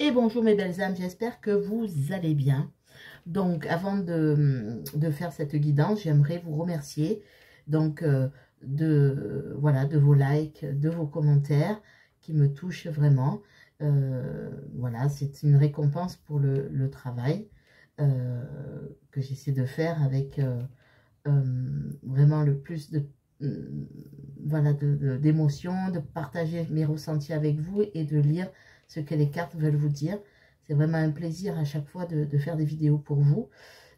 Et bonjour mes belles âmes, j'espère que vous allez bien. Donc avant de faire cette guidance, j'aimerais vous remercier donc de vos likes, de vos commentaires qui me touchent vraiment. Voilà, c'est une récompense pour le travail que j'essaie de faire avec vraiment le plus de voilà, d'émotions, de partager mes ressentis avec vous et de lire ce que les cartes veulent vous dire. C'est vraiment un plaisir à chaque fois de faire des vidéos pour vous.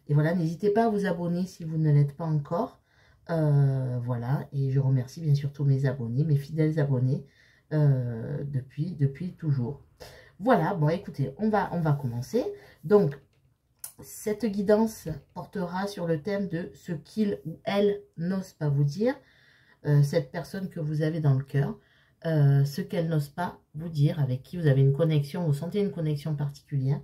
Et voilà, n'hésitez pas à vous abonner si vous ne l'êtes pas encore. Voilà, et je remercie bien sûr tous mes abonnés, mes fidèles abonnés depuis toujours. Voilà, bon écoutez, on va commencer. Donc, cette guidance portera sur le thème de ce qu'il ou elle n'ose pas vous dire. Cette personne que vous avez dans le cœur, ce qu'elle n'ose pas vous dire, avec qui vous avez une connexion, vous sentez une connexion particulière,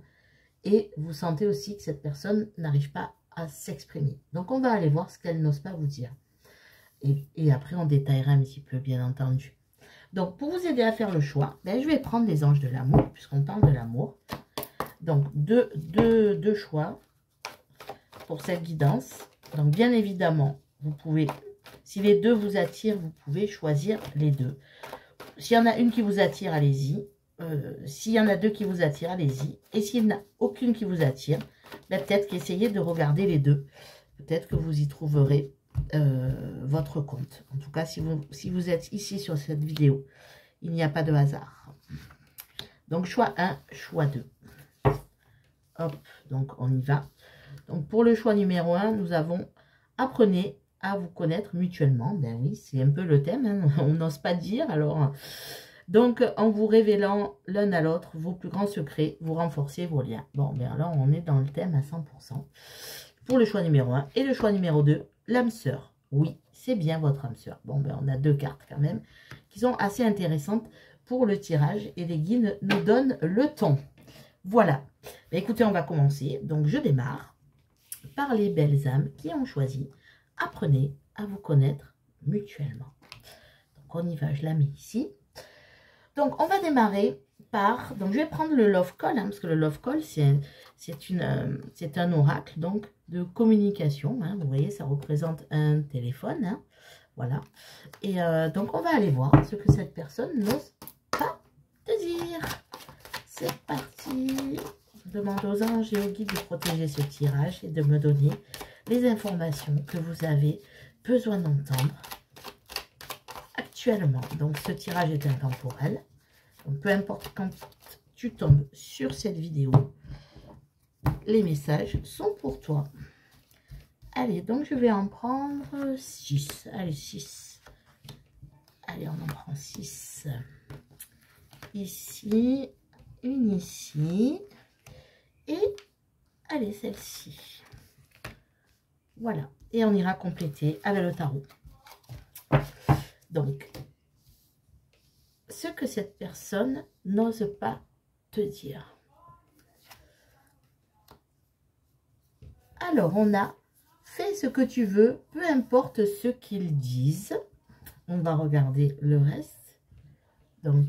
et vous sentez aussi que cette personne n'arrive pas à s'exprimer. Donc on va aller voir ce qu'elle n'ose pas vous dire. Et après on détaillera un petit peu, bien entendu. Donc pour vous aider à faire le choix, ben, je vais prendre les anges de l'amour, puisqu'on parle de l'amour. Donc deux choix pour cette guidance. Donc bien évidemment, vous pouvez... Si les deux vous attirent, vous pouvez choisir les deux. S'il y en a une qui vous attire, allez-y. S'il y en a deux qui vous attirent, allez-y. Et s'il n'y en a aucune qui vous attire, ben peut-être qu'essayez de regarder les deux. Peut-être que vous y trouverez votre compte. En tout cas, si vous êtes ici sur cette vidéo, il n'y a pas de hasard. Donc, choix 1, choix 2. Hop, donc on y va. Donc, pour le choix numéro 1, nous avons « Apprenez à vous connaître mutuellement ». Ben oui, c'est un peu le thème, hein. On n'ose pas dire. Alors, donc, en vous révélant l'un à l'autre vos plus grands secrets, vous renforcez vos liens. Bon, ben alors, on est dans le thème à 100%. Pour le choix numéro 1. Et le choix numéro 2, l'âme sœur. Oui, c'est bien votre âme sœur. Bon, ben on a deux cartes quand même qui sont assez intéressantes pour le tirage. Et les guides nous donnent le ton. Voilà. Ben, écoutez, on va commencer. Donc, je démarre par les belles âmes qui ont choisi « Apprenez à vous connaître mutuellement ». Donc, on y va, je la mets ici. Donc, on va démarrer par... Donc, je vais prendre le Love Call, hein, parce que le Love Call, c'est un oracle, donc, de communication. Hein, vous voyez, ça représente un téléphone. Hein, voilà. Et donc, on va aller voir ce que cette personne n'ose pas te dire. C'est parti. Je demande aux anges et aux guides de protéger ce tirage et de me donner les informations que vous avez besoin d'entendre actuellement. Donc, ce tirage est intemporel. Donc, peu importe quand tu tombes sur cette vidéo, les messages sont pour toi. Allez, donc je vais en prendre 6. Allez, 6. Allez, on en prend 6. Ici, une ici. Et, allez, celle-ci. Voilà. Et on ira compléter avec le tarot. Donc, ce que cette personne n'ose pas te dire. Alors, on a fait ce que tu veux, peu importe ce qu'ils disent. On va regarder le reste. Donc,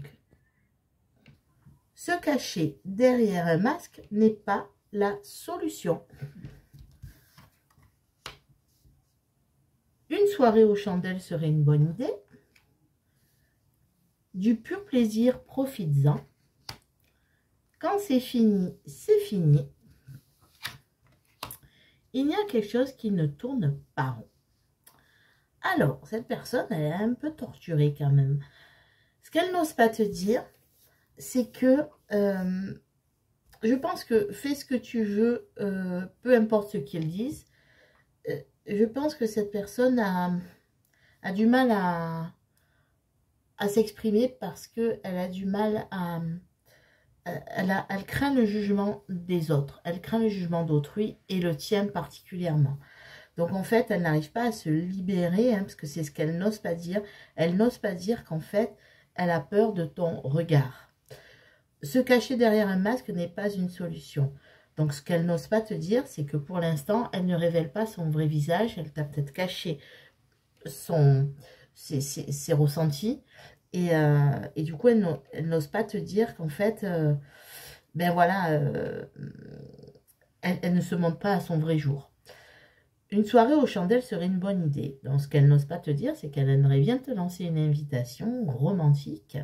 se cacher derrière un masque n'est pas la solution. Une soirée aux chandelles serait une bonne idée. Du pur plaisir, profites-en. Quand c'est fini, c'est fini. Il y a quelque chose qui ne tourne pas rond. Alors, cette personne, elle est un peu torturée quand même. Ce qu'elle n'ose pas te dire, c'est que je pense que fais ce que tu veux, peu importe ce qu'ils disent. Je pense que cette personne a du mal à s'exprimer parce qu'elle a du mal à... Elle craint le jugement des autres. Elle craint le jugement d'autrui et le tien particulièrement. Donc, en fait, elle n'arrive pas à se libérer, hein, parce que c'est ce qu'elle n'ose pas dire. Elle n'ose pas dire qu'en fait, elle a peur de ton regard. Se cacher derrière un masque n'est pas une solution. Donc, ce qu'elle n'ose pas te dire, c'est que pour l'instant, elle ne révèle pas son vrai visage. Elle t'a peut-être caché ses ressentis. Et du coup, elle n'ose pas te dire qu'en fait, ben voilà, elle ne se montre pas à son vrai jour. Une soirée aux chandelles serait une bonne idée. Donc, ce qu'elle n'ose pas te dire, c'est qu'elle aimerait bien te lancer une invitation romantique.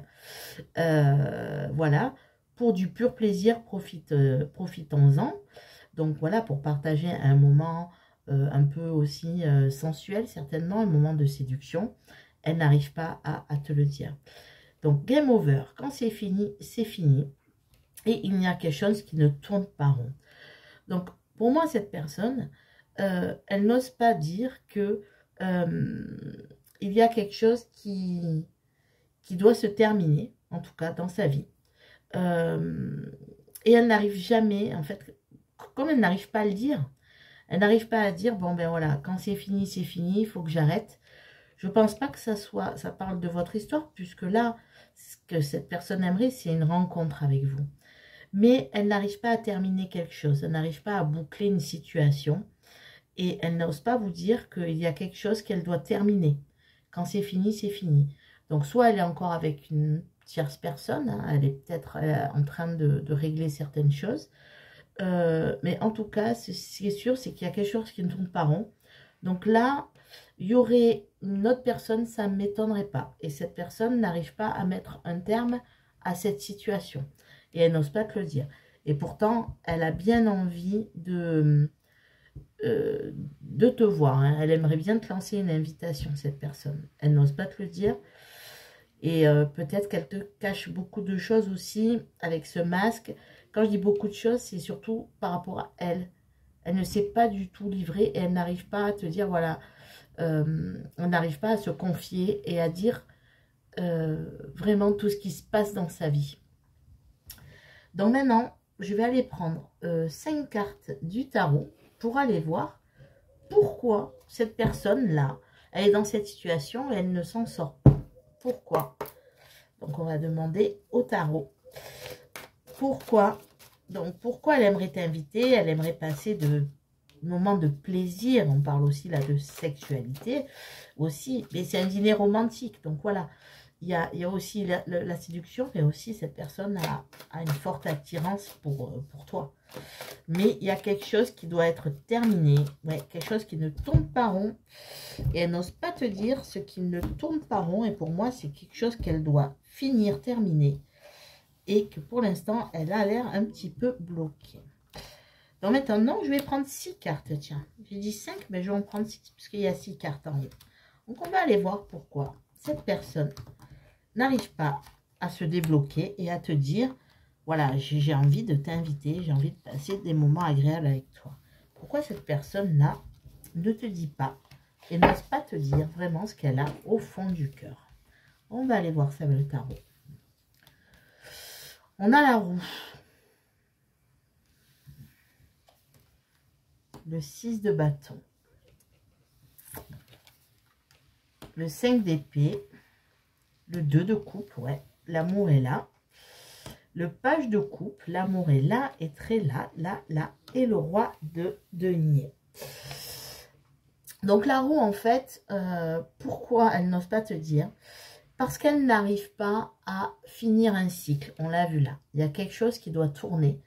Voilà, pour du pur plaisir, profitons-en. Donc, voilà, pour partager un moment un peu aussi sensuel, certainement, un moment de séduction. Elle n'arrive pas à te le dire. Donc, game over. Quand c'est fini, c'est fini. Et il y a quelque chose qui ne tourne pas rond. Donc, pour moi, cette personne, elle n'ose pas dire que il y a quelque chose qui doit se terminer, en tout cas dans sa vie. Et elle n'arrive jamais, en fait, comme elle n'arrive pas à le dire, elle n'arrive pas à dire, bon ben voilà, quand c'est fini, il faut que j'arrête. Je ne pense pas que ça parle de votre histoire, puisque là, ce que cette personne aimerait, c'est une rencontre avec vous. Mais elle n'arrive pas à terminer quelque chose, elle n'arrive pas à boucler une situation. Et elle n'ose pas vous dire qu'il y a quelque chose qu'elle doit terminer. Quand c'est fini, c'est fini. Donc, soit elle est encore avec une tierce personne, hein, elle est peut-être en train de régler certaines choses. Mais en tout cas, ce qui est sûr, c'est qu'il y a quelque chose qui ne tourne pas rond. Donc là, il y aurait une autre personne, ça ne m'étonnerait pas. Et cette personne n'arrive pas à mettre un terme à cette situation. Et elle n'ose pas te le dire. Et pourtant, elle a bien envie de te voir. Hein. Elle aimerait bien te lancer une invitation, cette personne. Elle n'ose pas te le dire. Et peut-être qu'elle te cache beaucoup de choses aussi avec ce masque. Quand je dis beaucoup de choses, c'est surtout par rapport à elle. Elle ne sait pas du tout livrer et elle n'arrive pas à te dire, voilà, elle n'arrive pas à se confier et à dire vraiment tout ce qui se passe dans sa vie. Donc maintenant, je vais aller prendre 5 cartes du tarot pour aller voir pourquoi cette personne-là, elle est dans cette situation et elle ne s'en sort pas. Pourquoi? Donc, on va demander au tarot. Pourquoi? Donc, pourquoi elle aimerait t'inviter? Elle aimerait passer de moments de plaisir. On parle aussi là de sexualité. Aussi, mais c'est un dîner romantique. Donc, voilà. Il y a aussi la séduction, mais aussi cette personne a une forte attirance pour toi. Mais il y a quelque chose qui doit être terminé. Ouais, quelque chose qui ne tourne pas rond. Et elle n'ose pas te dire ce qui ne tourne pas rond. Et pour moi, c'est quelque chose qu'elle doit finir, terminer. Et que pour l'instant, elle a l'air un petit peu bloquée. Donc maintenant, je vais prendre 6 cartes. Tiens, j'ai dit 5, mais je vais en prendre 6 parce qu'il y a 6 cartes en haut. Donc on va aller voir pourquoi cette personne n'arrive pas à se débloquer et à te dire, voilà, j'ai envie de t'inviter, j'ai envie de passer des moments agréables avec toi. Pourquoi cette personne-là ne te dit pas et n'ose pas te dire vraiment ce qu'elle a au fond du cœur? On va aller voir ça avec le tarot. On a la roue. Le 6 de bâton. Le 5 d'épée. Le 2 de coupe, ouais. L'amour est là. Le page de coupe. L'amour est là et très là, là, là. Et le roi de denier. Donc la roue, en fait, pourquoi elle n'ose pas te dire? Parce qu'elle n'arrive pas à finir un cycle. On l'a vu là. Il y a quelque chose qui doit tourner.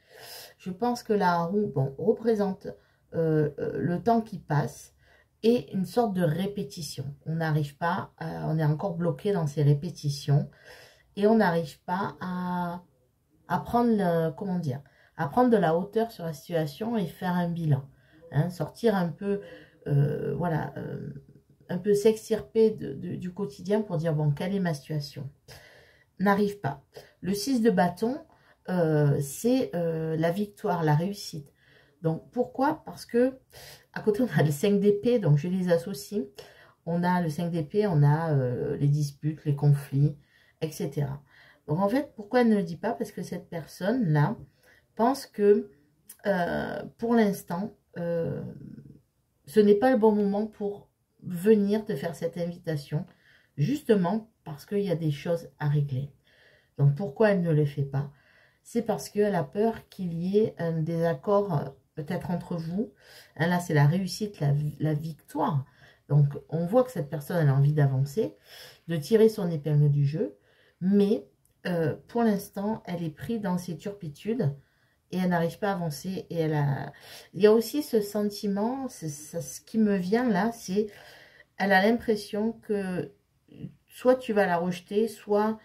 Je pense que la roue, bon, représente le temps qui passe et une sorte de répétition. On n'arrive pas, on est encore bloqué dans ces répétitions et on n'arrive pas à prendre, comment dire, à prendre de la hauteur sur la situation et faire un bilan. Hein, sortir un peu, voilà, un peu s'extirper du quotidien pour dire, bon, quelle est ma situation? N'arrive pas. Le 6 de bâton, c'est la victoire, la réussite. Donc, pourquoi? Parce que, à côté, on a le 5 d'épée, donc je les associe. On a le 5 d'épée, on a les disputes, les conflits, etc. Donc, en fait, pourquoi elle ne le dit pas? Parce que cette personne-là pense que, pour l'instant, ce n'est pas le bon moment pour venir te faire cette invitation, justement parce qu'il y a des choses à régler. Donc, pourquoi elle ne le fait pas? C'est parce qu'elle a peur qu'il y ait un désaccord peut-être entre vous. Hein, là, c'est la réussite, la victoire. Donc, on voit que cette personne, elle a envie d'avancer, de tirer son épingle du jeu. Mais, pour l'instant, elle est prise dans ses turpitudes et elle n'arrive pas à avancer. Et il y a aussi ce sentiment, ce qui me vient là, c'est elle a l'impression que soit tu vas la rejeter, soit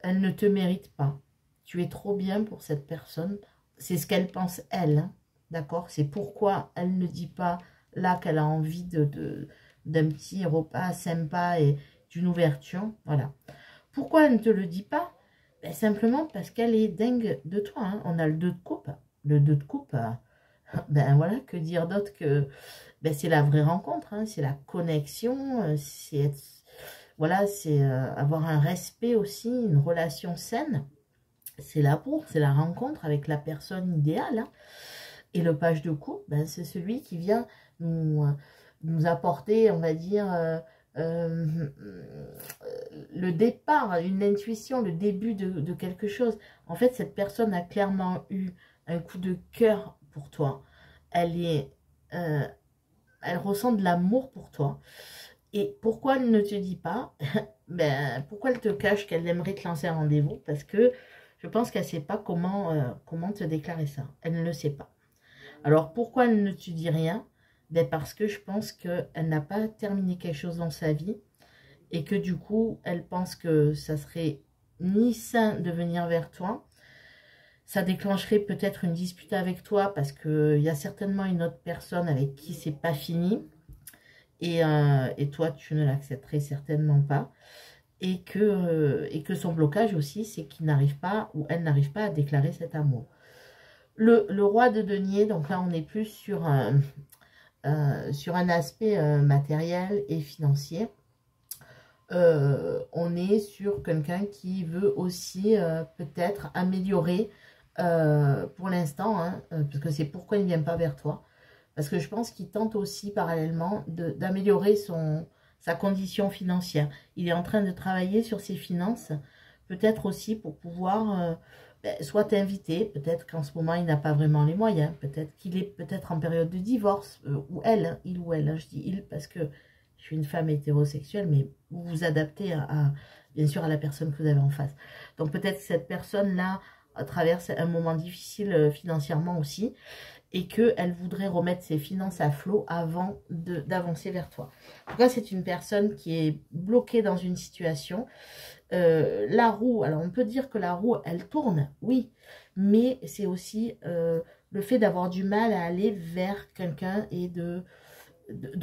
elle ne te mérite pas. Tu es trop bien pour cette personne. C'est ce qu'elle pense elle, hein, d'accord? C'est pourquoi elle ne dit pas là qu'elle a envie d'un petit repas sympa et d'une ouverture, voilà. Pourquoi elle ne te le dit pas? Ben, simplement parce qu'elle est dingue de toi, hein. On a le 2 de coupe. Le 2 de coupe, ben voilà, que dire d'autre que... Ben, c'est la vraie rencontre, hein, c'est la connexion, c'est voilà, c'est avoir un respect aussi, une relation saine. C'est l'amour, c'est la rencontre avec la personne idéale, hein. Et le page de coupe, ben, c'est celui qui vient nous apporter, on va dire, le départ, une intuition, le début de quelque chose. En fait, cette personne a clairement eu un coup de cœur pour toi. Elle ressent de l'amour pour toi. Et pourquoi elle ne te dit pas? Ben, pourquoi elle te cache qu'elle aimerait te lancer un rendez-vous? Parce que je pense qu'elle ne sait pas comment te déclarer ça. Elle ne le sait pas. Alors, pourquoi elle ne te dit rien? Ben, parce que je pense qu'elle n'a pas terminé quelque chose dans sa vie et que du coup, elle pense que ça serait ni sain de venir vers toi. Ça déclencherait peut-être une dispute avec toi parce qu'il y a certainement une autre personne avec qui c'est pas fini. Et toi, tu ne l'accepterais certainement pas. Et que son blocage aussi, c'est qu'il n'arrive pas ou elle n'arrive pas à déclarer cet amour. Le roi de denier, donc là, on est plus sur un aspect matériel et financier. On est sur quelqu'un qui veut aussi peut-être améliorer pour l'instant, hein, parce que c'est pourquoi il ne vient pas vers toi. Parce que je pense qu'il tente aussi parallèlement d'améliorer sa condition financière. Il est en train de travailler sur ses finances, peut-être aussi pour pouvoir soit t'inviter, peut-être qu'en ce moment il n'a pas vraiment les moyens, peut-être qu'il est peut-être en période de divorce, ou elle, hein, il ou elle, hein, je dis il parce que je suis une femme hétérosexuelle, mais vous vous adaptez bien sûr à la personne que vous avez en face. Donc peut-être cette personne-là traverse un moment difficile financièrement aussi, et qu'elle voudrait remettre ses finances à flot avant d'avancer vers toi. En tout cas, c'est une personne qui est bloquée dans une situation. La roue, alors on peut dire que la roue, elle tourne, oui, mais c'est aussi le fait d'avoir du mal à aller vers quelqu'un et de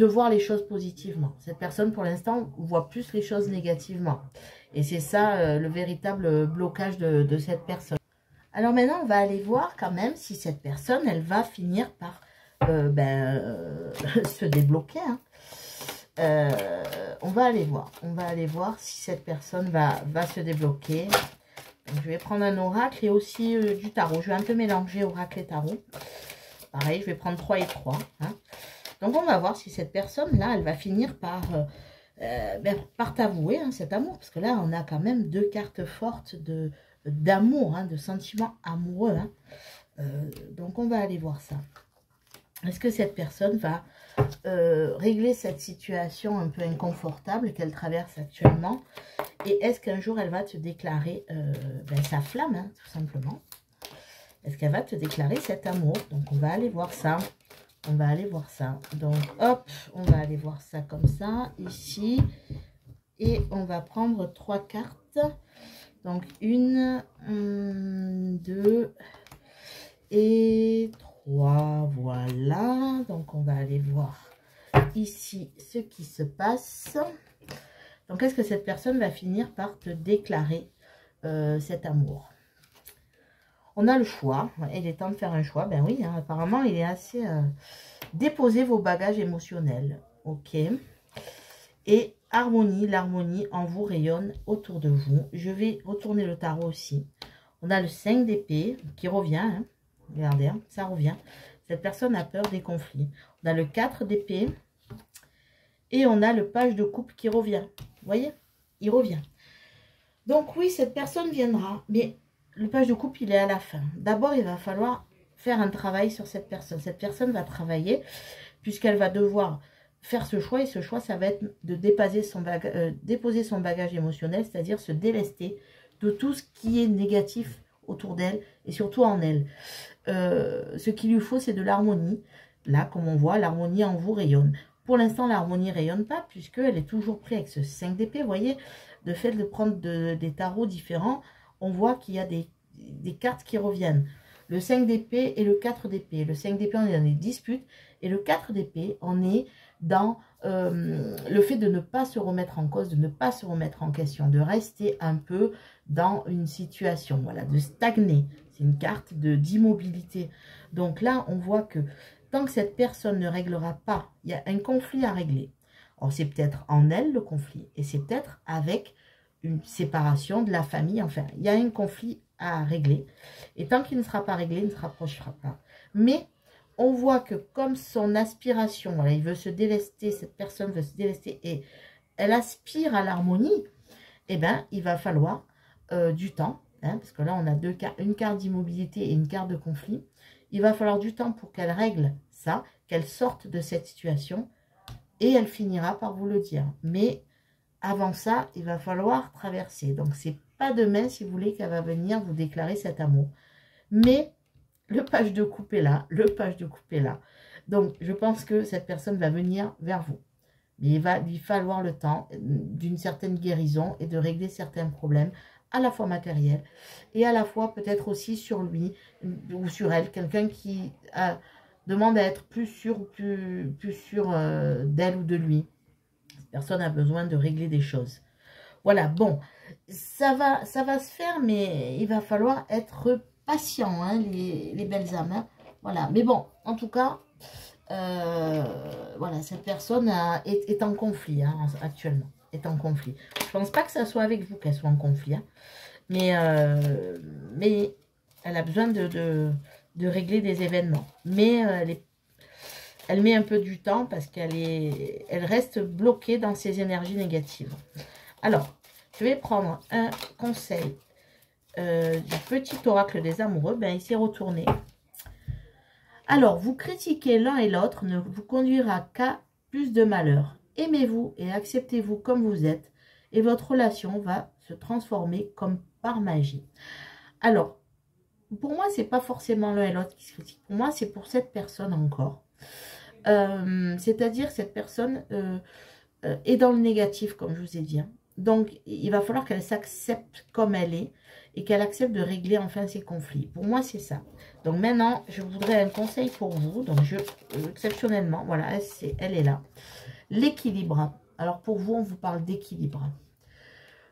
voir les choses positivement. Cette personne, pour l'instant, voit plus les choses négativement. Et c'est ça le véritable blocage de cette personne. Alors maintenant, on va aller voir quand même si cette personne, elle va finir par se débloquer. Hein. On va aller voir. On va aller voir si cette personne va se débloquer. Donc, je vais prendre un oracle et aussi du tarot. Je vais un peu mélanger oracle et tarot. Pareil, je vais prendre 3 et 3. Hein. Donc, on va voir si cette personne-là, elle va finir par t'avouer hein, cet amour. Parce que là, on a quand même 2 cartes fortes d'amour, hein, de sentiments amoureux. Hein. Donc, on va aller voir ça. Est-ce que cette personne va régler cette situation un peu inconfortable qu'elle traverse actuellement? Et est-ce qu'un jour, elle va te déclarer sa flamme, hein, tout simplement? Est-ce qu'elle va te déclarer cet amour? Donc, on va aller voir ça. On va aller voir ça. Donc, hop, on va aller voir ça comme ça, ici. Et on va prendre 3 cartes. Donc, 1, 2 et 3. Voilà. Donc, on va aller voir ici ce qui se passe. Donc, est-ce que cette personne va finir par te déclarer cet amour? On a le choix. Il est temps de faire un choix. Ben oui, hein, apparemment, il est assez... déposez vos bagages émotionnels. Ok. Et harmonie, l'harmonie en vous rayonne autour de vous. Je vais retourner le tarot aussi. On a le 5 d'épée qui revient. Hein. Regardez, hein, ça revient. Cette personne a peur des conflits. On a le 4 d'épée. Et on a le page de coupe qui revient. Vous voyez? Il revient. Donc oui, cette personne viendra. Mais le page de coupe, il est à la fin. D'abord, il va falloir faire un travail sur cette personne. Cette personne va travailler puisqu'elle va devoir faire ce choix. Et ce choix, ça va être de déposer son bagage émotionnel, c'est-à-dire se délester de tout ce qui est négatif autour d'elle et surtout en elle. ce qu'il lui faut, c'est de l'harmonie. Là, comme on voit, l'harmonie en vous rayonne. Pour l'instant, l'harmonie ne rayonne pas, puisqu'elle est toujours prise avec ce 5 d'épée. Vous voyez, le fait de prendre des tarots différents, on voit qu'il y a des cartes qui reviennent. Le 5 d'épée et le 4 d'épée. Le 5 d'épée, on est dans des disputes. Et le 4 d'épée, on est dans le fait de ne pas se remettre en cause, de ne pas se remettre en question, de rester un peu dans une situation, voilà, de stagner. C'est une carte d'immobilité. Donc là, on voit que tant que cette personne ne réglera pas, il y a un conflit à régler. Alors, c'est peut-être en elle, le conflit, et c'est peut-être avec une séparation de la famille. Enfin, il y a un conflit à régler. Et tant qu'il ne sera pas réglé, il ne se rapprochera pas. Mais on voit que comme son aspiration, voilà, il veut se délester, cette personne veut se délester, et elle aspire à l'harmonie, eh bien, il va falloir du temps, hein, parce que là, on a une carte d'immobilité et une carte de conflit. Il va falloir du temps pour qu'elle règle ça, qu'elle sorte de cette situation, et elle finira par vous le dire. Mais avant ça, il va falloir traverser. Donc, c'est pas demain, si vous voulez, qu'elle va venir vous déclarer cet amour. Mais le page de coupe est là, le page de coupe est là. Donc, je pense que cette personne va venir vers vous. Mais il va lui falloir le temps d'une certaine guérison et de régler certains problèmes, à la fois matériels et à la fois peut-être aussi sur lui ou sur elle. Quelqu'un qui demande à être plus sûr d'elle ou de lui. Cette personne a besoin de régler des choses. Voilà, bon, ça va se faire, mais il va falloir être patient, hein, les belles âmes. Hein. Voilà, mais bon, en tout cas, voilà, cette personne est en conflit hein, actuellement, est en conflit. Je pense pas que ça soit avec vous qu'elle soit en conflit, hein, mais elle a besoin de régler des événements. Mais elle met un peu du temps parce elle reste bloquée dans ses énergies négatives. Alors, je vais prendre un conseil du petit oracle des amoureux. Ben, il s'est retourné. Alors, vous critiquer l'un et l'autre ne vous conduira qu'à plus de malheur. Aimez-vous et acceptez-vous comme vous êtes et votre relation va se transformer comme par magie. Alors, pour moi, c'est pas forcément l'un et l'autre qui se critiquent. Pour moi, c'est pour cette personne encore. C'est-à-dire cette personne est dans le négatif, comme je vous ai dit. Hein. Donc, il va falloir qu'elle s'accepte comme elle est et qu'elle accepte de régler enfin ses conflits. Pour moi, c'est ça. Donc, maintenant, je voudrais un conseil pour vous. Donc, exceptionnellement, voilà, elle est là. L'équilibre. Alors, pour vous, on vous parle d'équilibre.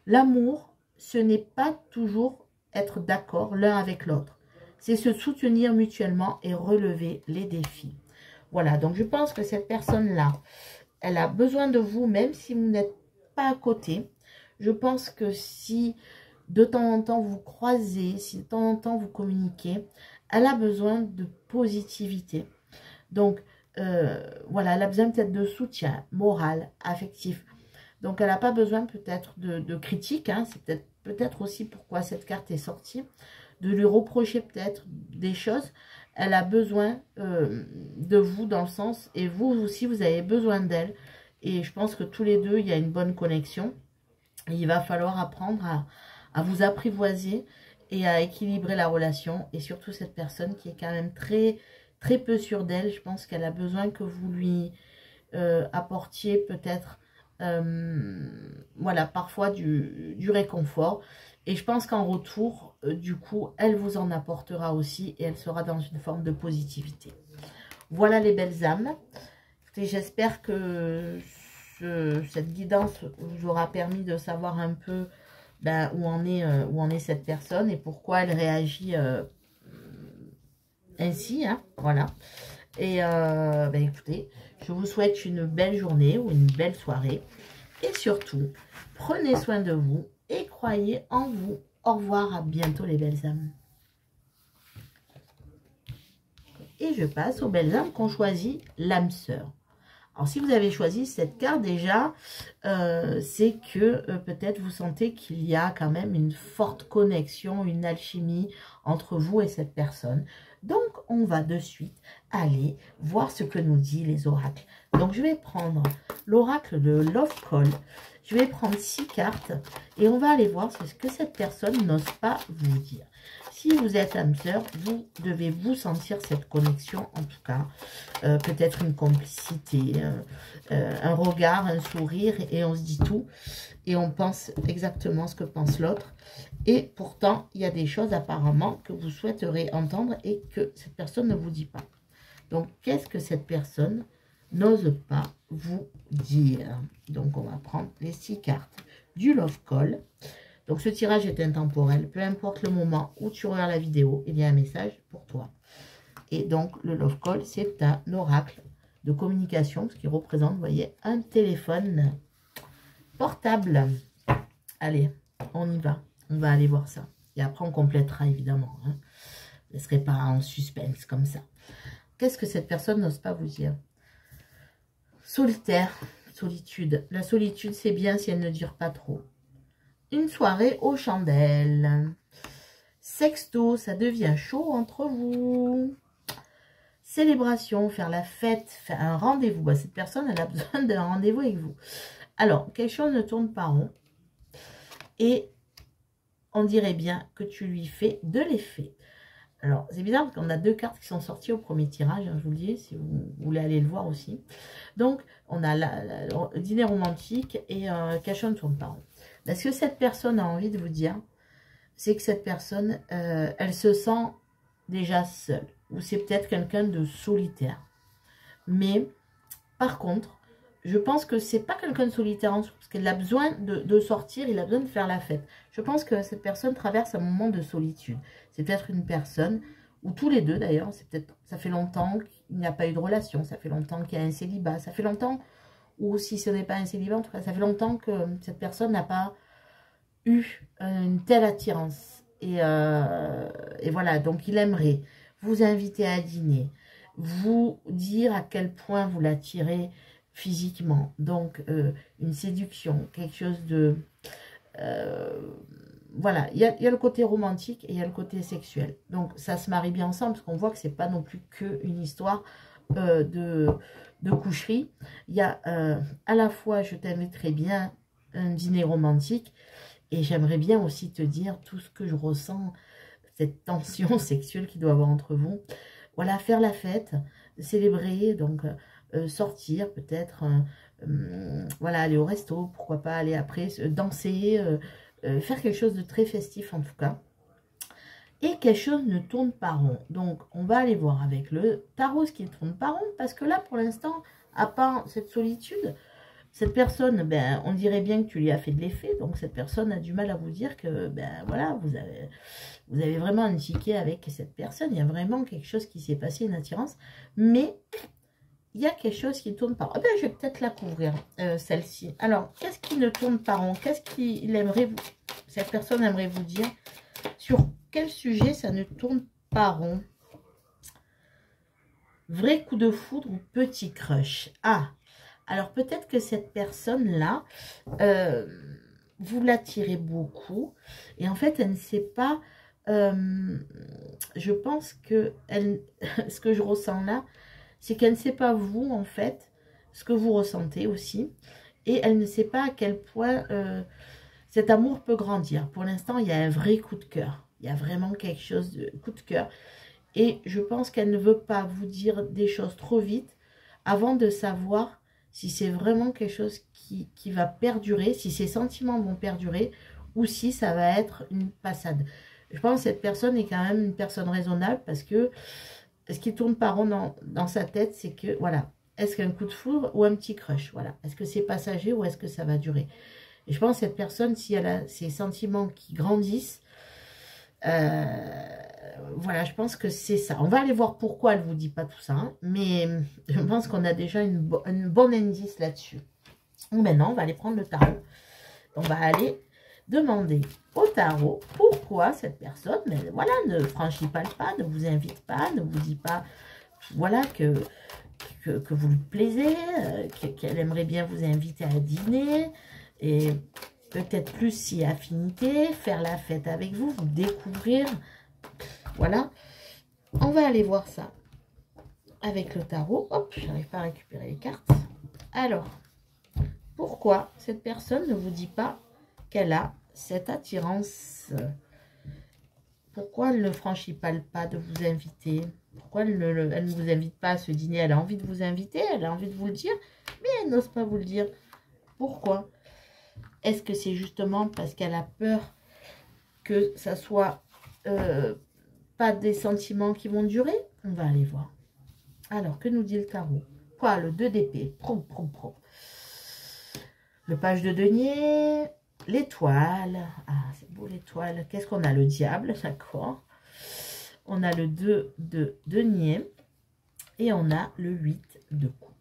L'amour, ce n'est pas toujours être d'accord l'un avec l'autre. C'est se soutenir mutuellement et relever les défis. Voilà, donc je pense que cette personne-là, elle a besoin de vous, même si vous n'êtes pas à côté. Je pense que si de temps en temps vous croisez, si de temps en temps vous communiquez, elle a besoin de positivité. Donc, voilà, elle a besoin peut-être de soutien moral, affectif. Donc, elle n'a pas besoin peut-être de critiques. Hein, c'est peut-être aussi pourquoi cette carte est sortie. De lui reprocher peut-être des choses. Elle a besoin de vous dans le sens, et vous aussi, vous avez besoin d'elle. Et je pense que tous les deux, il y a une bonne connexion. Et il va falloir apprendre à vous apprivoiser et à équilibrer la relation. Et surtout cette personne qui est quand même très, très peu sûre d'elle. Je pense qu'elle a besoin que vous lui apportiez peut-être, voilà, parfois du réconfort. Et je pense qu'en retour, du coup, elle vous en apportera aussi et elle sera dans une forme de positivité. Voilà les belles âmes. J'espère que cette guidance vous aura permis de savoir un peu où en est cette personne et pourquoi elle réagit ainsi. Hein, voilà. Et écoutez, je vous souhaite une belle journée ou une belle soirée. Et surtout, prenez soin de vous. Et croyez en vous. Au revoir, à bientôt les belles âmes. Et je passe aux belles âmes qui ont choisi l'âme sœur. Alors si vous avez choisi cette carte déjà, c'est que peut-être vous sentez qu'il y a quand même une forte connexion, une alchimie entre vous et cette personne. Donc on va de suite aller voir ce que nous dit les oracles. Donc je vais prendre l'oracle de Love Call. Je vais prendre 6 cartes et on va aller voir ce que cette personne n'ose pas vous dire. si vous êtes âme sœur, vous devez vous sentir cette connexion, en tout cas. Peut-être une complicité, un regard, un sourire, et on se dit tout. Et on pense exactement ce que pense l'autre. Et pourtant, il y a des choses apparemment que vous souhaiteriez entendre et que cette personne ne vous dit pas. Donc, qu'est-ce que cette personne n'ose pas vous dire? Donc, on va prendre les 6 cartes du Love Call. Donc, ce tirage est intemporel. Peu importe le moment où tu regardes la vidéo, il y a un message pour toi. Et donc, le Love Call, c'est un oracle de communication, ce qui représente, vous voyez, un téléphone portable. Allez, on y va. On va aller voir ça. Et après, on complétera, évidemment. Hein. Je ne serai pas en suspense comme ça. Qu'est-ce que cette personne n'ose pas vous dire? Solitaire, solitude. La solitude, c'est bien si elle ne dure pas trop. Une soirée aux chandelles. Sexto, ça devient chaud entre vous. Célébration, faire la fête, faire un rendez-vous. Bah, cette personne, elle a besoin d'un rendez-vous avec vous. Alors, quelque chose ne tourne pas rond. Et on dirait bien que tu lui fais de l'effet. Alors, c'est bizarre parce qu'on a 2 cartes qui sont sorties au premier tirage, hein, je vous le dis, si vous voulez aller le voir aussi. Donc, on a le dîner romantique et quelque chose ne tourne pas rond. Parce que cette personne a envie de vous dire, c'est que cette personne, elle se sent déjà seule. Ou c'est peut-être quelqu'un de solitaire. Mais, par contre, je pense que c'est pas quelqu'un de solitaire en soi, parce qu'elle a besoin de sortir, il a besoin de faire la fête. Je pense que cette personne traverse un moment de solitude. C'est peut-être une personne, ou tous les deux d'ailleurs, c'est peut-être, ça fait longtemps qu'il n'y a pas eu de relation, ça fait longtemps qu'il y a un célibat, ça fait longtemps, ou si ce n'est pas un célibat, en tout cas, ça fait longtemps que cette personne n'a pas eu une telle attirance. Et voilà, donc il aimerait vous inviter à dîner, vous dire à quel point vous l'attirez physiquement. Donc, une séduction, quelque chose de... voilà, il y a le côté romantique et il y a le côté sexuel. Donc, ça se marie bien ensemble parce qu'on voit que c'est pas non plus qu'une histoire de coucherie. Il y a à la fois, je t'inviterai bien, un dîner romantique et j'aimerais bien aussi te dire tout ce que je ressens, cette tension sexuelle qu'il doit y avoir entre vous. Voilà, faire la fête, célébrer, donc sortir peut-être, voilà, aller au resto, pourquoi pas aller après, danser, faire quelque chose de très festif en tout cas. Et quelque chose ne tourne pas rond. Donc, on va aller voir avec le tarot ce qui ne tourne pas rond, parce que là, pour l'instant, à part cette solitude, cette personne, ben, on dirait bien que tu lui as fait de l'effet, donc cette personne a du mal à vous dire que, ben voilà, vous avez vraiment un ticket avec cette personne, il y a vraiment quelque chose qui s'est passé, une attirance, mais il y a quelque chose qui ne tourne pas rond. Oh ben, je vais peut-être la couvrir, celle-ci. Alors, qu'est-ce qui ne tourne pas rond? Qu'est-ce qu'il aimerait vous... Cette personne aimerait vous dire sur quel sujet ça ne tourne pas rond? Vrai coup de foudre ou petit crush? Ah, alors peut-être que cette personne-là, vous l'attirez beaucoup. Et en fait, elle ne sait pas... je pense que ce que je ressens là, c'est qu'elle ne sait pas vous, en fait, ce que vous ressentez aussi. Et elle ne sait pas à quel point cet amour peut grandir. Pour l'instant, il y a un vrai coup de cœur. Il y a vraiment quelque chose de coup de cœur. Et je pense qu'elle ne veut pas vous dire des choses trop vite avant de savoir si c'est vraiment quelque chose qui va perdurer, si ses sentiments vont perdurer ou si ça va être une passade. Je pense que cette personne est quand même une personne raisonnable parce que ce qui tourne pas rond dans sa tête, c'est que, voilà, est-ce qu'un coup de foudre ou un petit crush? Voilà, est-ce que c'est passager ou est-ce que ça va durer? Et je pense que cette personne, si elle a ses sentiments qui grandissent, voilà, je pense que c'est ça. On va aller voir pourquoi elle ne vous dit pas tout ça, hein, mais je pense qu'on a déjà une bonne indice là-dessus. Maintenant, on va aller prendre le tarot. On va aller demander au tarot pourquoi cette personne, mais voilà, ne franchit pas le pas, ne vous invite pas, ne vous dit pas, voilà, que vous lui plaisez, qu'elle aimerait bien vous inviter à dîner, et peut-être plus si affinité, faire la fête avec vous, vous découvrir. Voilà, on va aller voir ça avec le tarot. Hop, je n'arrive pas à récupérer les cartes. Alors, pourquoi cette personne ne vous dit pas qu'elle a cette attirance? pourquoi elle ne franchit pas le pas de vous inviter? Pourquoi elle ne vous invite pas à ce dîner? Elle a envie de vous inviter, elle a envie de vous le dire, mais elle n'ose pas vous le dire. Pourquoi? Est-ce que c'est justement parce qu'elle a peur que ça soit pas des sentiments qui vont durer? On va aller voir. Alors, que nous dit le tarot? Quoi, le 2 d'épée? Le page de denier, l'étoile. Ah, c'est beau l'étoile. Qu'est-ce qu'on a? Le diable, d'accord. On a le 2 de denier et on a le 8 de coupe.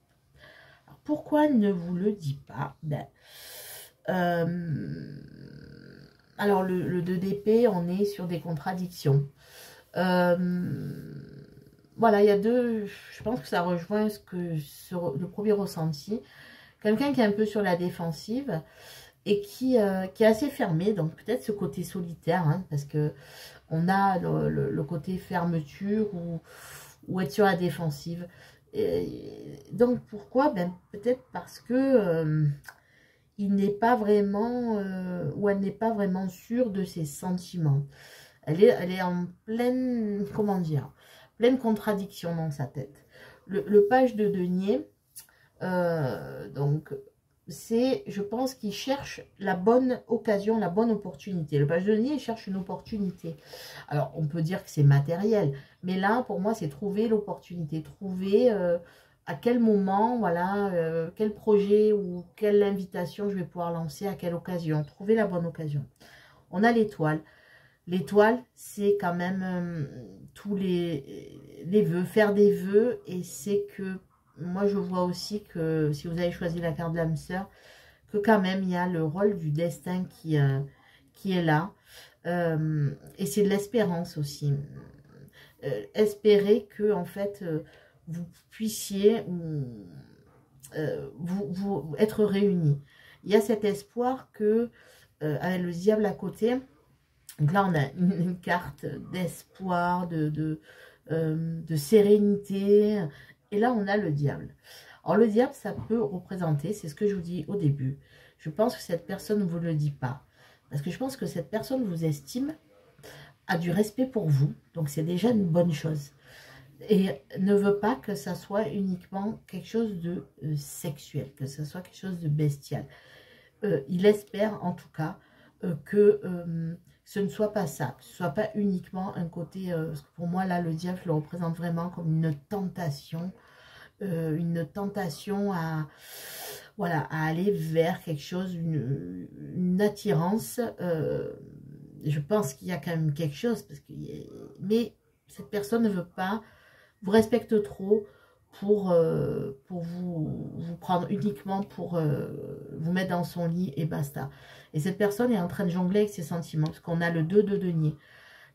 Alors, pourquoi elle ne vous le dit pas? Alors, le 2 d'épée, on est sur des contradictions. Voilà, il y a deux, je pense que ça rejoint le premier ressenti. Quelqu'un qui est un peu sur la défensive et qui est assez fermé, donc peut-être ce côté solitaire, hein, parce que on a le côté fermeture ou être sur la défensive. Donc pourquoi? Peut-être parce que il n'est pas vraiment, ou elle n'est pas vraiment sûre de ses sentiments. Elle est en pleine, comment dire, pleine contradiction dans sa tête. Le page de denier, donc, c'est, je pense qu'il cherche la bonne occasion, la bonne opportunité. Le page de denier, il cherche une opportunité. Alors, on peut dire que c'est matériel, mais là, pour moi, c'est trouver l'opportunité, trouver à quel moment, voilà, quel projet ou quelle invitation je vais pouvoir lancer, à quelle occasion, trouver la bonne occasion. On a l'étoile. L'étoile, c'est quand même tous les vœux, faire des vœux, et c'est que moi je vois aussi que si vous avez choisi la carte de l'âme sœur, que quand même il y a le rôle du destin qui est là, et c'est de l'espérance aussi. Espérer que en fait vous puissiez vous être réunis. Il y a cet espoir que avec le diable à côté. Donc là, on a une carte d'espoir, de sérénité. Et là, on a le diable. Alors, le diable, ça peut représenter, c'est ce que je vous dis au début. Je pense que cette personne ne vous le dit pas. Parce que je pense que cette personne vous estime, a du respect pour vous. Donc, c'est déjà une bonne chose. Et ne veut pas que ça soit uniquement quelque chose de sexuel, que ça soit quelque chose de bestial. Il espère, en tout cas, que ce ne soit pas ça, que ce ne soit pas uniquement un côté, parce que pour moi là le diable je le représente vraiment comme une tentation à, voilà, à aller vers quelque chose, une attirance, je pense qu'il y a quand même quelque chose, mais cette personne ne veut pas, vous respecte trop pour vous prendre uniquement pour vous mettre dans son lit et basta. Et cette personne est en train de jongler avec ses sentiments, parce qu'on a le 2 de denier.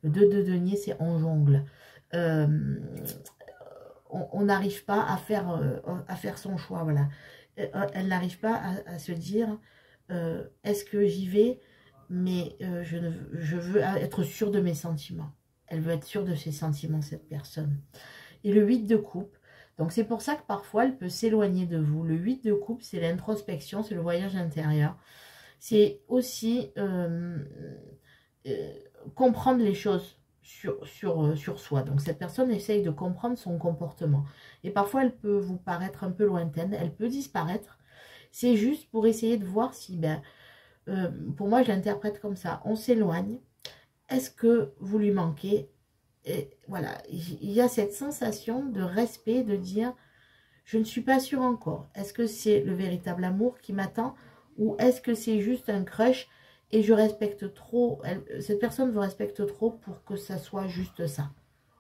Le 2 de denier, c'est on jongle. On n'arrive pas à faire son choix, voilà. Elle n'arrive pas à se dire, est-ce que j'y vais, mais je veux être sûre de mes sentiments. Elle veut être sûre de ses sentiments, cette personne. Et le 8 de coupe, donc c'est pour ça que parfois elle peut s'éloigner de vous. Le 8 de coupe, c'est l'introspection, c'est le voyage intérieur. C'est aussi comprendre les choses sur soi. Donc cette personne essaye de comprendre son comportement. Et parfois elle peut vous paraître un peu lointaine, elle peut disparaître. C'est juste pour essayer de voir si, pour moi je l'interprète comme ça, on s'éloigne. Est-ce que vous lui manquez? Et voilà, il y a cette sensation de respect, de dire, je ne suis pas sûre encore. Est-ce que c'est le véritable amour qui m'attend ou est-ce que c'est juste un crush et je respecte trop, cette personne vous respecte trop pour que ça soit juste ça.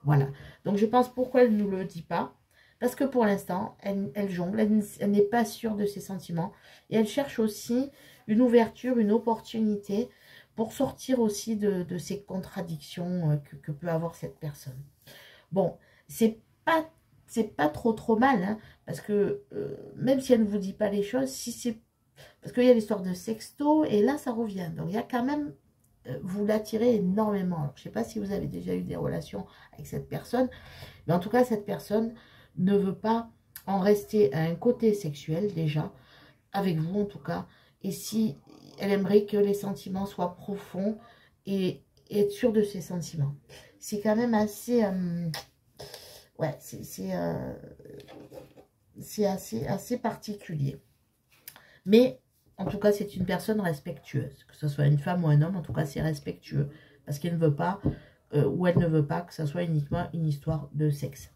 Voilà, donc je pense pourquoi elle ne nous le dit pas. Parce que pour l'instant, elle jongle, elle n'est pas sûre de ses sentiments. Et elle cherche aussi une ouverture, une opportunité pour sortir aussi de ces contradictions que peut avoir cette personne. Bon, c'est pas trop mal, hein, parce que même si elle ne vous dit pas les choses, si c'est parce qu'il y a l'histoire de sexto, et là ça revient, donc il y a quand même, vous l'attirez énormément. Alors, je ne sais pas si vous avez déjà eu des relations avec cette personne, mais en tout cas cette personne ne veut pas en rester à un côté sexuel déjà, avec vous en tout cas, et si elle aimerait que les sentiments soient profonds et et être sûr de ses sentiments. C'est quand même assez... ouais, c'est assez particulier. Mais, en tout cas, c'est une personne respectueuse. Que ce soit une femme ou un homme, en tout cas, c'est respectueux. Parce qu'elle ne veut pas, ou elle ne veut pas que ce soit uniquement une histoire de sexe.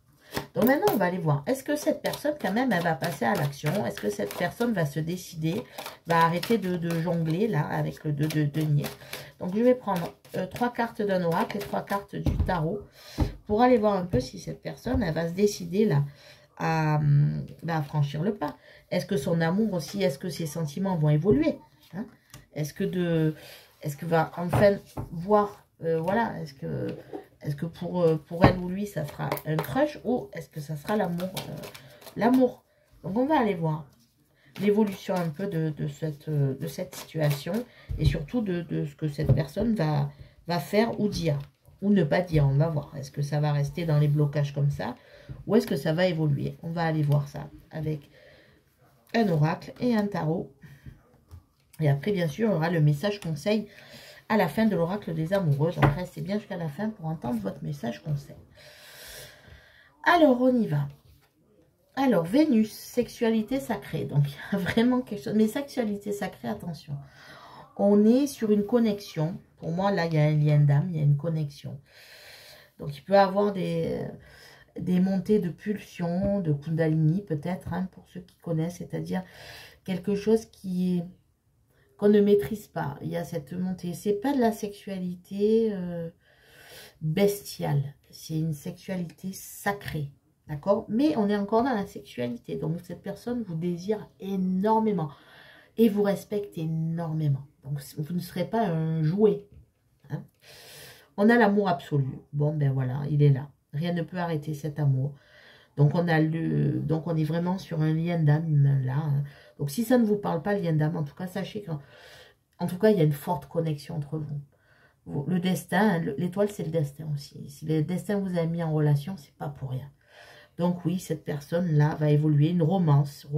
Donc maintenant, on va aller voir. Est-ce que cette personne, quand même, elle va passer à l'action? Est-ce que cette personne va se décider, va arrêter de jongler, là, avec le 2 de denier? Donc, je vais prendre 3 cartes d'un oracle et 3 cartes du tarot pour aller voir un peu si cette personne, elle va se décider, là, à franchir le pas. Est-ce que son amour aussi, est-ce que ses sentiments vont évoluer, hein? Est-ce que va enfin voir, voilà, est-ce que pour elle ou lui, ça sera un crush ou est-ce que ça sera l'amour, l'amour. Donc, on va aller voir l'évolution un peu de cette situation et surtout de ce que cette personne va faire ou dire, ou ne pas dire. On va voir. Est-ce que ça va rester dans les blocages comme ça ou est-ce que ça va évoluer? On va aller voir ça avec un oracle et un tarot. Et après, bien sûr, il y aura le message conseil à la fin de l'oracle des amoureux. Donc, restez bien jusqu'à la fin pour entendre votre message conseil. Alors, on y va. Alors, Vénus, sexualité sacrée. Donc, il y a vraiment quelque chose. Mais sexualité sacrée, attention. On est sur une connexion. Pour moi, là, il y a un lien d'âme, il y a une connexion. Donc, il peut y avoir des montées de pulsion, de kundalini, peut-être, hein, pour ceux qui connaissent. C'est-à-dire quelque chose qu'on ne maîtrise pas. Il y a cette montée. C'est pas de la sexualité bestiale. C'est une sexualité sacrée. D'accord? Mais on est encore dans la sexualité. Donc, cette personne vous désire énormément. Et vous respecte énormément. Donc, vous ne serez pas un jouet. Hein? On a l'amour absolu. Bon, ben voilà, il est là. Rien ne peut arrêter cet amour. Donc, on est vraiment sur un lien d'âme là. Hein. Donc, si ça ne vous parle pas, lien d'âme, en tout cas, sachez qu'en tout cas, il y a une forte connexion entre vous. Le destin, l'étoile, c'est le destin aussi. Si le destin vous a mis en relation, c'est pas pour rien. Donc oui, cette personne-là va évoluer, une romance,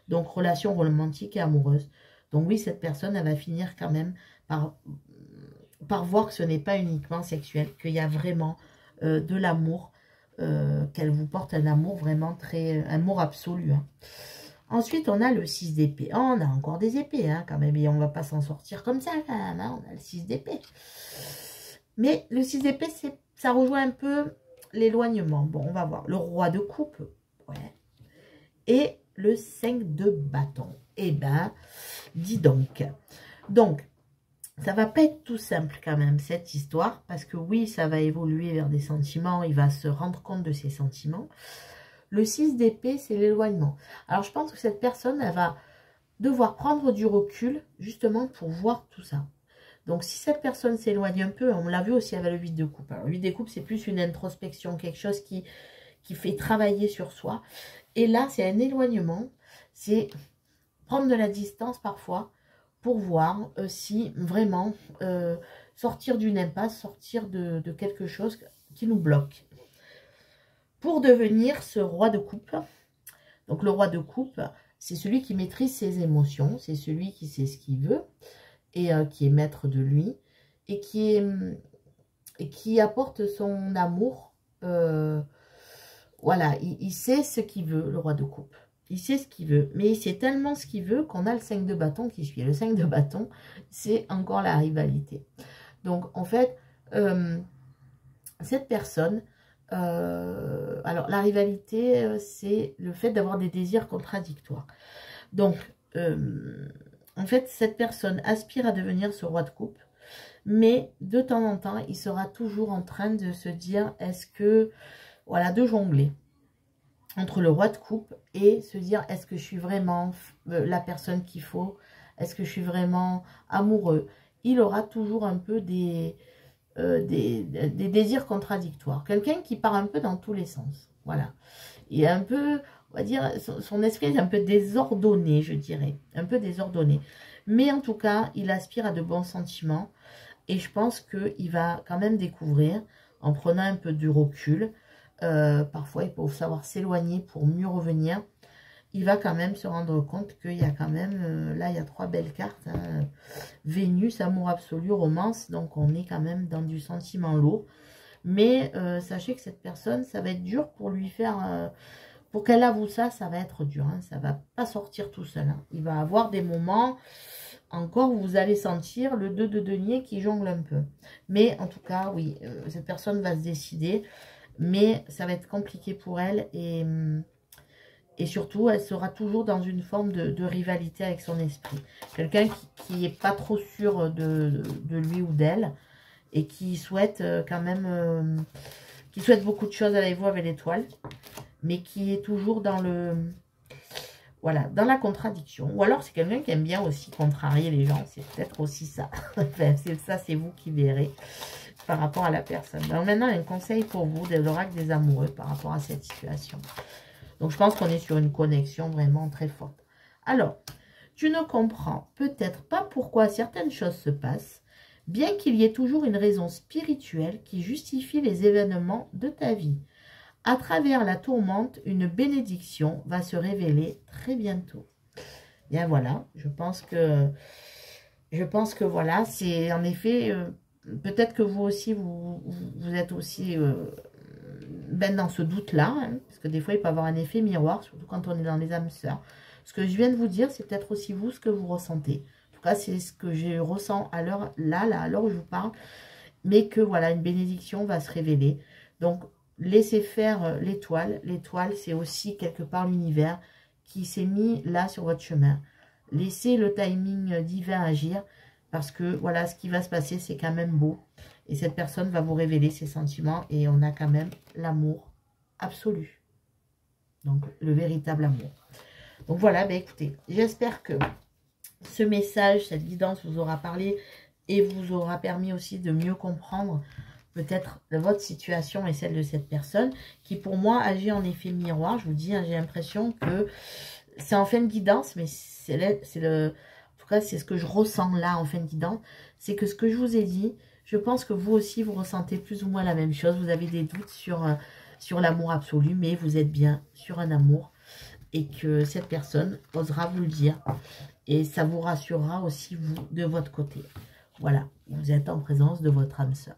donc relation romantique et amoureuse. Donc oui, cette personne, elle va finir quand même par voir que ce n'est pas uniquement sexuel, qu'il y a vraiment de l'amour, qu'elle vous porte un amour vraiment un amour absolu. Hein. Ensuite, on a le 6 d'épée. Oh, on a encore des épées, hein, quand même, et on ne va pas s'en sortir comme ça, quand même, hein. On a le 6 d'épée. Mais le 6 d'épée, ça rejoint un peu l'éloignement. Bon, on va voir. Le roi de coupe. Ouais. Et le 5 de bâton. Eh ben, dis donc. Donc, ça va pas être tout simple quand même, cette histoire. Parce que oui, ça va évoluer vers des sentiments. Il va se rendre compte de ses sentiments. Le 6 d'épée, c'est l'éloignement. Alors, je pense que cette personne, elle va devoir prendre du recul, justement, pour voir tout ça. Donc, si cette personne s'éloigne un peu, on l'a vu aussi avec le 8 de coupe. Alors, le 8 de coupe, c'est plus une introspection, quelque chose qui fait travailler sur soi. Et là, c'est un éloignement. C'est prendre de la distance parfois pour voir si vraiment sortir d'une impasse, sortir de quelque chose qui nous bloque. Pour devenir ce roi de coupe. Donc, le roi de coupe, c'est celui qui maîtrise ses émotions. C'est celui qui sait ce qu'il veut. Et qui est maître de lui, et qui apporte son amour. Voilà, il sait ce qu'il veut, le roi de coupe. Il sait ce qu'il veut, mais il sait tellement ce qu'il veut qu'on a le 5 de bâton qui suit. Le 5 de bâton, c'est encore la rivalité. Donc, en fait, cette personne, alors la rivalité, c'est le fait d'avoir des désirs contradictoires. Donc, en fait, cette personne aspire à devenir ce roi de coupe, mais de temps en temps, il sera toujours en train de se dire, est-ce que, voilà, de jongler entre le roi de coupe et se dire, est-ce que je suis vraiment la personne qu'il faut? Est-ce que je suis vraiment amoureux? Il aura toujours un peu des désirs contradictoires. Quelqu'un qui part un peu dans tous les sens. Voilà. Il est un peu, on va dire, son esprit est un peu désordonné, je dirais. Un peu désordonné. Mais en tout cas, il aspire à de bons sentiments. Et je pense qu'il va quand même découvrir, en prenant un peu du recul, parfois il faut savoir s'éloigner pour mieux revenir. il va quand même se rendre compte qu'il y a quand même, là il y a 3 belles cartes, hein, Vénus, amour absolu, romance, donc on est quand même dans du sentiment lourd. Mais sachez que cette personne, ça va être dur pour lui faire, pour qu'elle avoue ça, ça va être dur, hein, ça va pas sortir tout seul. Hein. Il va avoir des moments, encore où vous allez sentir le 2 de denier qui jongle un peu. Mais en tout cas, oui, cette personne va se décider, mais ça va être compliqué pour elle et surtout, elle sera toujours dans une forme de rivalité avec son esprit. Quelqu'un qui n'est pas trop sûr de lui ou d'elle et qui souhaite quand même, qui souhaite beaucoup de choses avec vous, avec l'étoile, mais qui est toujours dans le, voilà, dans la contradiction. Ou alors c'est quelqu'un qui aime bien aussi contrarier les gens, c'est peut-être aussi ça. Enfin, ça, c'est vous qui verrez par rapport à la personne. Alors maintenant, un conseil pour vous de l'oracle des amoureux par rapport à cette situation. Donc, je pense qu'on est sur une connexion vraiment très forte. Alors, tu ne comprends peut-être pas pourquoi certaines choses se passent, bien qu'il y ait toujours une raison spirituelle qui justifie les événements de ta vie. À travers la tourmente, une bénédiction va se révéler très bientôt. Bien voilà, je pense que voilà, c'est en effet, peut-être que vous aussi, vous êtes aussi... ben dans ce doute-là, hein, parce que des fois, il peut y avoir un effet miroir, surtout quand on est dans les âmes sœurs. Ce que je viens de vous dire, c'est peut-être aussi vous ce que vous ressentez. En tout cas, c'est ce que je ressens à l'heure à l'heure où je vous parle, mais que voilà, une bénédiction va se révéler. Donc, laissez faire l'étoile. L'étoile, c'est aussi quelque part l'univers qui s'est mis là sur votre chemin. Laissez le timing divin agir, parce que voilà, ce qui va se passer, c'est quand même beau. Et cette personne va vous révéler ses sentiments. Et on a quand même l'amour absolu. Donc, le véritable amour. Donc, voilà, ben écoutez, j'espère que ce message, cette guidance vous aura parlé et vous aura permis aussi de mieux comprendre peut-être votre situation et celle de cette personne qui, pour moi, agit en effet miroir. Je vous dis, hein, j'ai l'impression que c'est en fin de guidance, mais c'est le... En tout cas, c'est ce que je ressens là en fin de guidance. C'est que ce que je vous ai dit... Je pense que vous aussi, vous ressentez plus ou moins la même chose. Vous avez des doutes sur l'amour absolu, mais vous êtes bien sur un amour. Et que cette personne osera vous le dire. Et ça vous rassurera aussi, vous, de votre côté. Voilà, vous êtes en présence de votre âme sœur.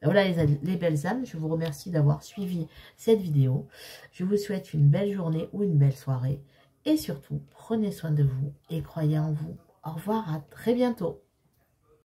Voilà les belles âmes, je vous remercie d'avoir suivi cette vidéo. Je vous souhaite une belle journée ou une belle soirée. Et surtout, prenez soin de vous et croyez en vous. Au revoir, à très bientôt.